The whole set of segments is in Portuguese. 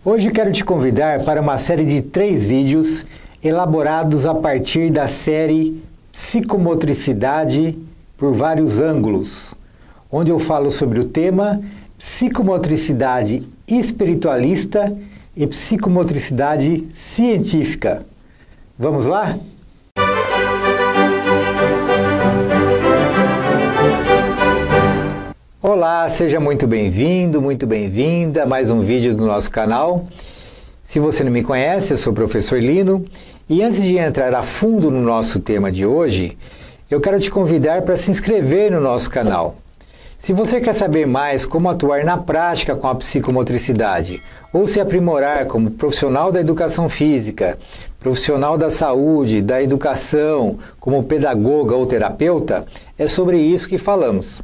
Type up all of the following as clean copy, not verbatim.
Hoje quero te convidar para uma série de 3 vídeos elaborados a partir da série Psicomotricidade por vários ângulos, onde eu falo sobre o tema psicomotricidade espiritualista e psicomotricidade científica. Vamos lá? Olá, seja muito bem-vindo, muito bem-vinda a mais um vídeo do nosso canal. Se você não me conhece, eu sou o professor Lino e antes de entrar a fundo no nosso tema de hoje, eu quero te convidar para se inscrever no nosso canal. Se você quer saber mais como atuar na prática com a psicomotricidade ou se aprimorar como profissional da educação física, profissional da saúde, da educação, como pedagoga ou terapeuta, é sobre isso que falamos.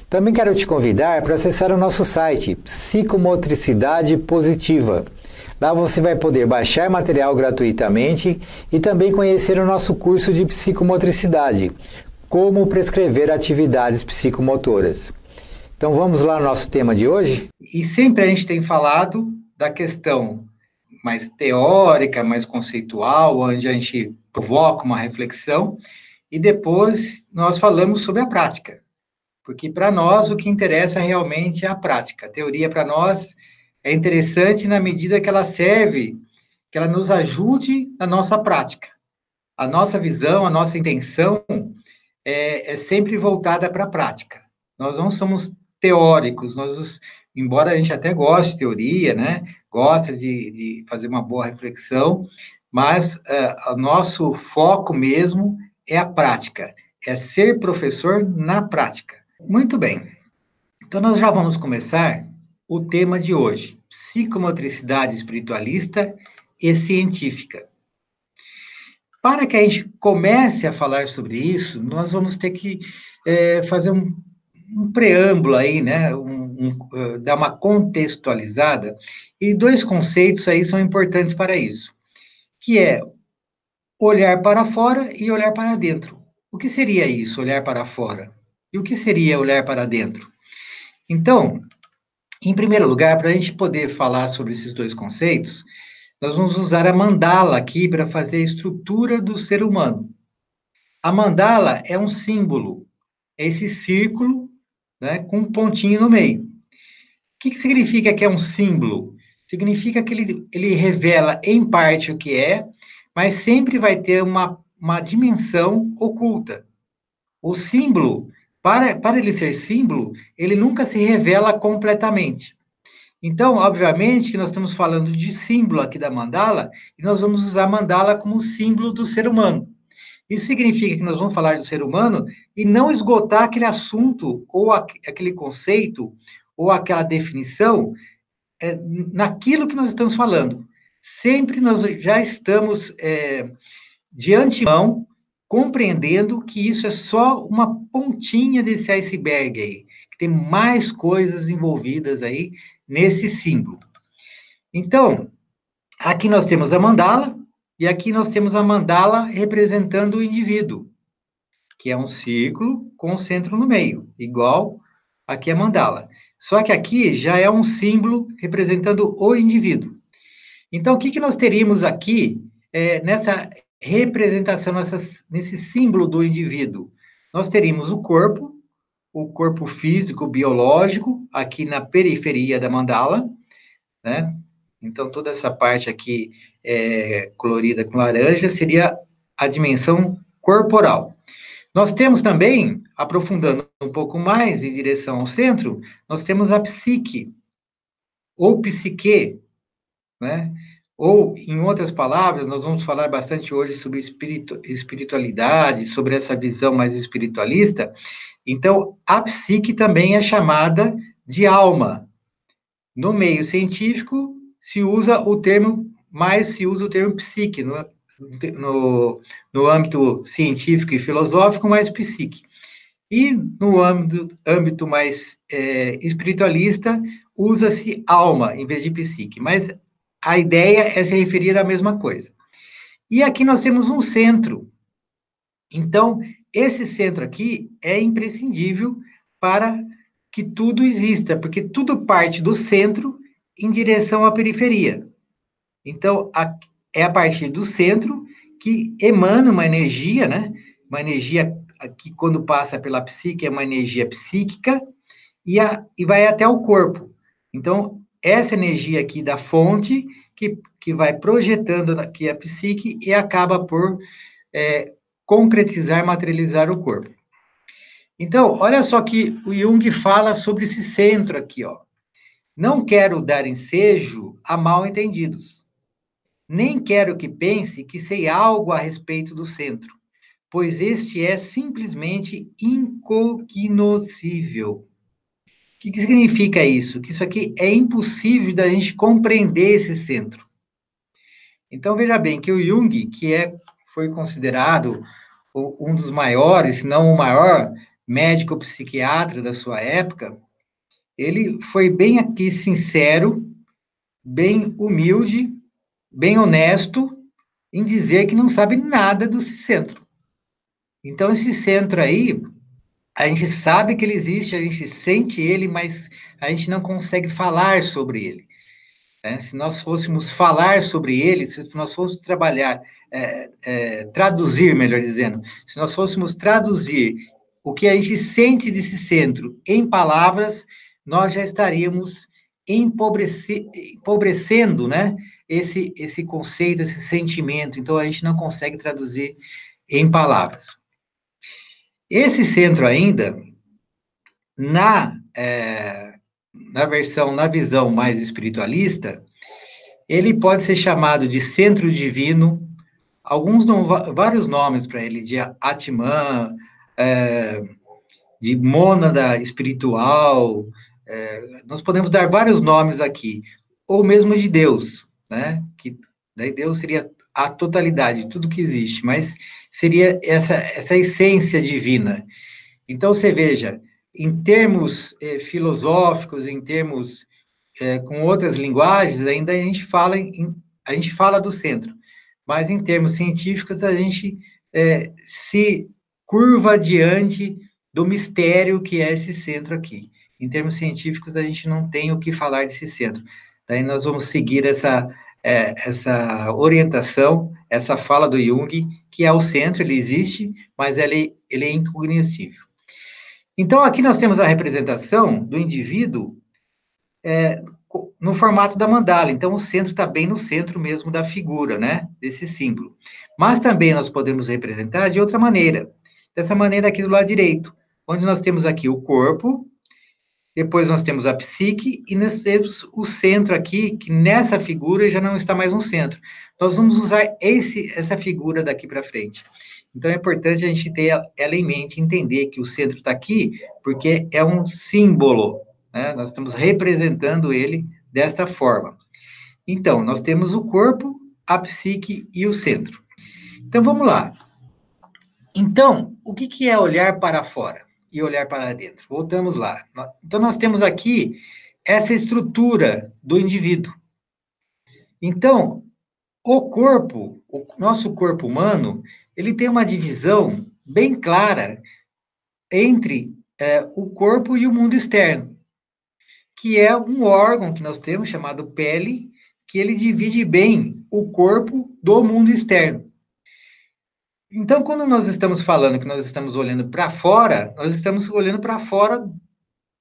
Também quero te convidar para acessar o nosso site Psicomotricidade Positiva. Lá você vai poder baixar material gratuitamente e também conhecer o nosso curso de psicomotricidade, como prescrever atividades psicomotoras. Então vamos lá ao nosso tema de hoje? E sempre a gente tem falado da questão mais teórica, mais conceitual, onde a gente provoca uma reflexão e depois nós falamos sobre a prática. Porque para nós o que interessa realmente é a prática. A teoria para nós é interessante na medida que ela serve, que ela nos ajude na nossa prática. A nossa visão, a nossa intenção é sempre voltada para a prática. Nós não somos teóricos, embora a gente até goste de teoria, né? Gosta de fazer uma boa reflexão, mas o nosso foco mesmo é a prática, é ser professor na prática. Muito bem, então nós já vamos começar o tema de hoje, psicomotricidade espiritualista e científica. Para que a gente comece a falar sobre isso, nós vamos ter que fazer um preâmbulo aí, né? Dar uma contextualizada, e 2 conceitos aí são importantes para isso, que é olhar para fora e olhar para dentro. O que seria isso, olhar para fora? E o que seria olhar para dentro? Então, em primeiro lugar, para a gente poder falar sobre esses 2 conceitos, nós vamos usar a mandala aqui para fazer a estrutura do ser humano. A mandala é um símbolo, é esse círculo, né, com um pontinho no meio. O que significa que é um símbolo? Significa que ele revela em parte o que é, mas sempre vai ter uma dimensão oculta. O símbolo, para ele ser símbolo, ele nunca se revela completamente. Então, obviamente, que nós estamos falando de símbolo aqui da mandala, e nós vamos usar a mandala como símbolo do ser humano. Isso significa que nós vamos falar do ser humano e não esgotar aquele assunto, ou aquele conceito, ou aquela definição, naquilo que nós estamos falando. Sempre nós já estamos, de antemão, compreendendo que isso é só uma pontinha desse iceberg aí, que tem mais coisas envolvidas aí nesse símbolo. Então, aqui nós temos a mandala, e aqui nós temos a mandala representando o indivíduo, que é um círculo com o centro no meio, igual aqui a mandala. Só que aqui já é um símbolo representando o indivíduo. Então, o que nós teríamos aqui nessa representação, nesse símbolo do indivíduo? Nós teríamos o corpo físico, biológico, aqui na periferia da mandala, né? Então, toda essa parte aqui colorida com laranja seria a dimensão corporal. Nós temos também, aprofundando um pouco mais em direção ao centro, nós temos a psique, ou psique, né? Ou, em outras palavras, nós vamos falar bastante hoje sobre espiritualidade, sobre essa visão mais espiritualista. Então, a psique também é chamada de alma. No meio científico, se usa o termo psique, no âmbito científico e filosófico, mais psique. E no âmbito mais espiritualista, usa-se alma em vez de psique. Mas a ideia é se referir à mesma coisa. E aqui nós temos um centro. Então, esse centro aqui é imprescindível para que tudo exista, porque tudo parte do centro em direção à periferia. Então, é a partir do centro que emana uma energia, né? Uma energia que, quando passa pela psique, é uma energia psíquica, e vai até o corpo. Então, essa energia aqui da fonte, que vai projetando aqui a psique e acaba por concretizar, materializar o corpo. Então, olha só que o Jung fala sobre esse centro aqui, ó. Não quero dar ensejo a mal-entendidos. Nem quero que pense que sei algo a respeito do centro, pois este é simplesmente incognoscível. O que significa isso? Que isso aqui é impossível da gente compreender esse centro. Então, veja bem que o Jung, foi considerado um dos maiores, se não o maior médico psiquiatra da sua época, ele foi bem aqui sincero, bem humilde, bem honesto em dizer que não sabe nada desse centro. Então, esse centro aí, a gente sabe que ele existe, a gente sente ele, mas a gente não consegue falar sobre ele. Né? Se nós fôssemos falar sobre ele, se nós fôssemos trabalhar, traduzir, melhor dizendo, se nós fôssemos traduzir o que a gente sente desse centro em palavras, nós já estaríamos empobrecendo, né, esse conceito, esse sentimento. Então, a gente não consegue traduzir em palavras. Esse centro ainda, na visão mais espiritualista, ele pode ser chamado de centro divino. Alguns dão vários nomes para ele, de Atman, de mônada espiritual. Nós podemos dar vários nomes aqui, ou mesmo de Deus, né? Que daí Deus seria a totalidade, tudo que existe, mas seria essa essência divina. Então, você veja, em termos filosóficos, em termos com outras linguagens, ainda a gente fala do centro, mas em termos científicos, a gente se curva diante do mistério que é esse centro aqui. Em termos científicos, a gente não tem o que falar desse centro. Daí nós vamos seguir essa orientação, essa fala do Jung, que é o centro, ele existe, mas ele é incognoscível. Então, aqui nós temos a representação do indivíduo no formato da mandala. Então, o centro está bem no centro mesmo da figura, né? Desse símbolo. Mas também nós podemos representar de outra maneira. Dessa maneira aqui do lado direito, onde nós temos aqui o corpo, depois nós temos a psique, e nós temos o centro aqui, que nessa figura já não está mais no centro. Nós vamos usar essa figura daqui para frente. Então, é importante a gente ter ela em mente, entender que o centro está aqui, porque é um símbolo, né? Nós estamos representando ele desta forma. Então, nós temos o corpo, a psique e o centro. Então, vamos lá. Então, o que é olhar para fora e olhar para dentro? Voltamos lá. Então, nós temos aqui essa estrutura do indivíduo. Então, o nosso corpo humano, ele tem uma divisão bem clara entre o corpo e o mundo externo, que é um órgão que nós temos chamado pele, que ele divide bem o corpo do mundo externo. Então, quando nós estamos falando que nós estamos olhando para fora, nós estamos olhando para fora,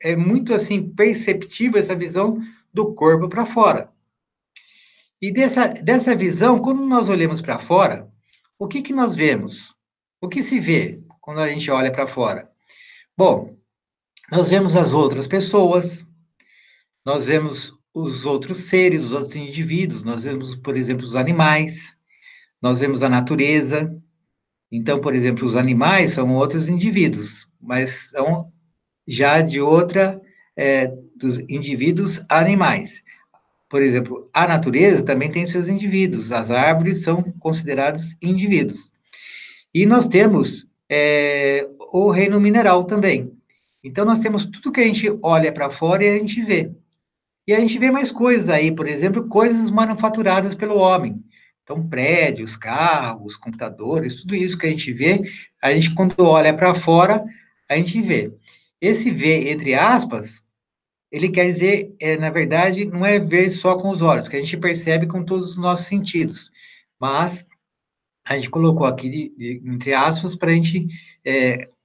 é muito assim perceptível essa visão do corpo para fora. E dessa visão, quando nós olhamos para fora, o que nós vemos? O que se vê quando a gente olha para fora? Bom, nós vemos as outras pessoas, nós vemos os outros seres, os outros indivíduos, nós vemos, por exemplo, os animais, nós vemos a natureza. Então, por exemplo, os animais são outros indivíduos, mas são já de dos indivíduos animais. Por exemplo, a natureza também tem seus indivíduos, as árvores são considerados indivíduos. E nós temos o reino mineral também. Então, nós temos tudo que a gente olha para fora e a gente vê. E a gente vê mais coisas aí, por exemplo, coisas manufaturadas pelo homem. Então, prédios, carros, computadores, tudo isso que a gente vê, a gente, quando olha para fora, a gente vê. Esse ver, entre aspas, ele quer dizer, na verdade, não é ver só com os olhos, que a gente percebe com todos os nossos sentidos, mas a gente colocou aqui, entre aspas, para a gente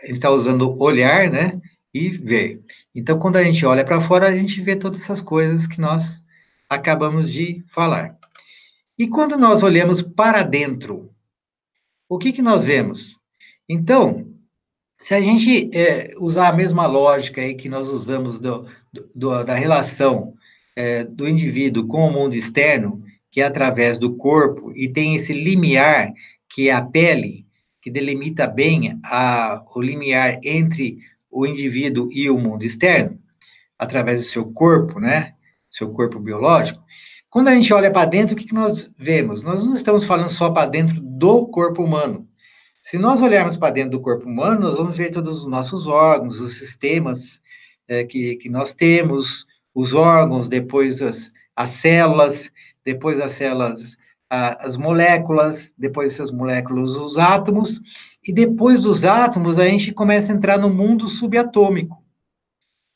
está usando olhar, né, e ver. Então, quando a gente olha para fora, a gente vê todas essas coisas que nós acabamos de falar. E quando nós olhamos para dentro, o que nós vemos? Então, se a gente usar a mesma lógica aí que nós usamos da relação do indivíduo com o mundo externo, que é através do corpo, e tem esse limiar, que é a pele, que delimita bem o limiar entre o indivíduo e o mundo externo, através do seu corpo, né? Seu corpo biológico. Quando a gente olha para dentro, o que nós vemos? Nós não estamos falando só para dentro do corpo humano. Se nós olharmos para dentro do corpo humano, nós vamos ver todos os nossos órgãos, os sistemas que nós temos, os órgãos, depois as células, depois as células, as moléculas, depois essas moléculas, os átomos, e depois dos átomos, a gente começa a entrar no mundo subatômico.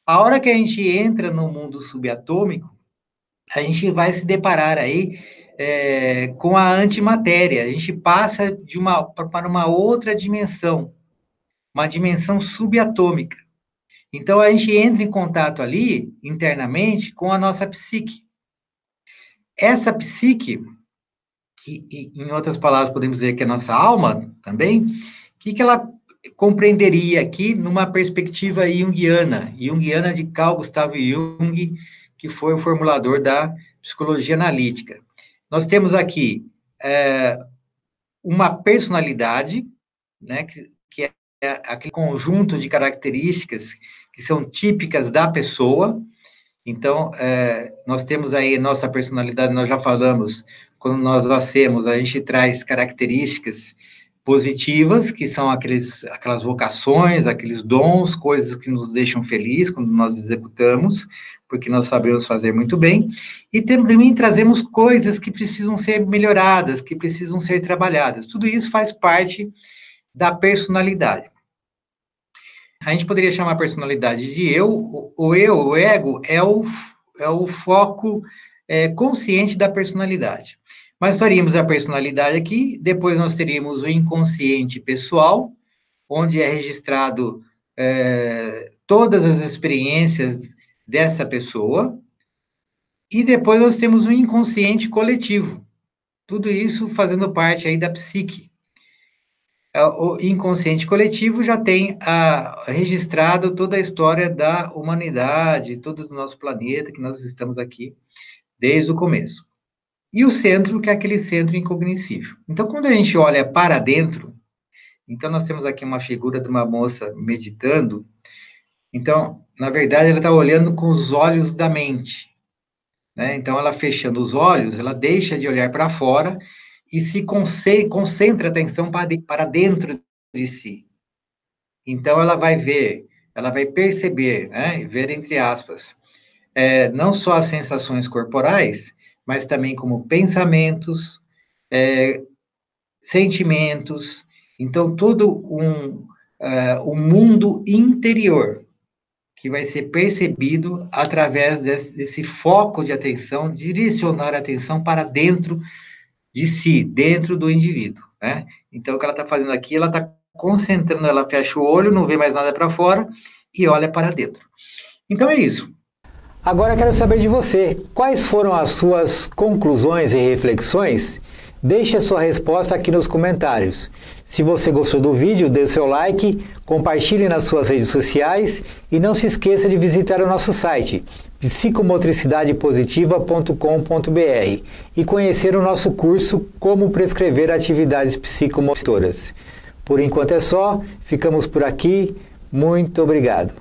A hora que a gente entra no mundo subatômico, a gente vai se deparar aí com a antimatéria. A gente passa para uma outra dimensão, uma dimensão subatômica. Então, a gente entra em contato ali, internamente, com a nossa psique. Essa psique, que, em outras palavras, podemos dizer que é a nossa alma também, o que ela compreenderia aqui numa perspectiva junguiana de Carl Gustav Jung, que foi o formulador da psicologia analítica. Nós temos aqui uma personalidade, né, que é aquele conjunto de características que são típicas da pessoa. Então, nós temos aí nossa personalidade, nós já falamos, quando nós nascemos, a gente traz características positivas, que são aquelas vocações, aqueles dons, coisas que nos deixam felizes quando nós executamos, porque nós sabemos fazer muito bem, e também trazemos coisas que precisam ser melhoradas, que precisam ser trabalhadas. Tudo isso faz parte da personalidade. A gente poderia chamar a personalidade de eu, o ego, é o foco consciente da personalidade. Mas teríamos a personalidade aqui, depois nós teríamos o inconsciente pessoal, onde é registrado todas as experiências dessa pessoa, e depois nós temos o inconsciente coletivo, tudo isso fazendo parte aí da psique. O inconsciente coletivo já tem registrado toda a história da humanidade, todo o nosso planeta, que nós estamos aqui desde o começo. E o centro, que é aquele centro incognoscível. Então, quando a gente olha para dentro, então nós temos aqui uma figura de uma moça meditando. Então, na verdade, ela está olhando com os olhos da mente, né? Então, ela fechando os olhos, ela deixa de olhar para fora e se concentra a atenção para dentro de si. Então, ela vai ver, ela vai perceber, né? Ver entre aspas, não só as sensações corporais, mas também como pensamentos, sentimentos. Então, todo um mundo interior que vai ser percebido através desse foco de atenção, direcionar a atenção para dentro de si, dentro do indivíduo, né? Então, o que ela está fazendo aqui, ela está concentrando, ela fecha o olho, não vê mais nada para fora e olha para dentro. Então, é isso. Agora eu quero saber de você, quais foram as suas conclusões e reflexões? Deixe a sua resposta aqui nos comentários. Se você gostou do vídeo, dê o seu like, compartilhe nas suas redes sociais e não se esqueça de visitar o nosso site psicomotricidadepositiva.com.br e conhecer o nosso curso Como Prescrever Atividades Psicomotoras. Por enquanto é só, ficamos por aqui, muito obrigado.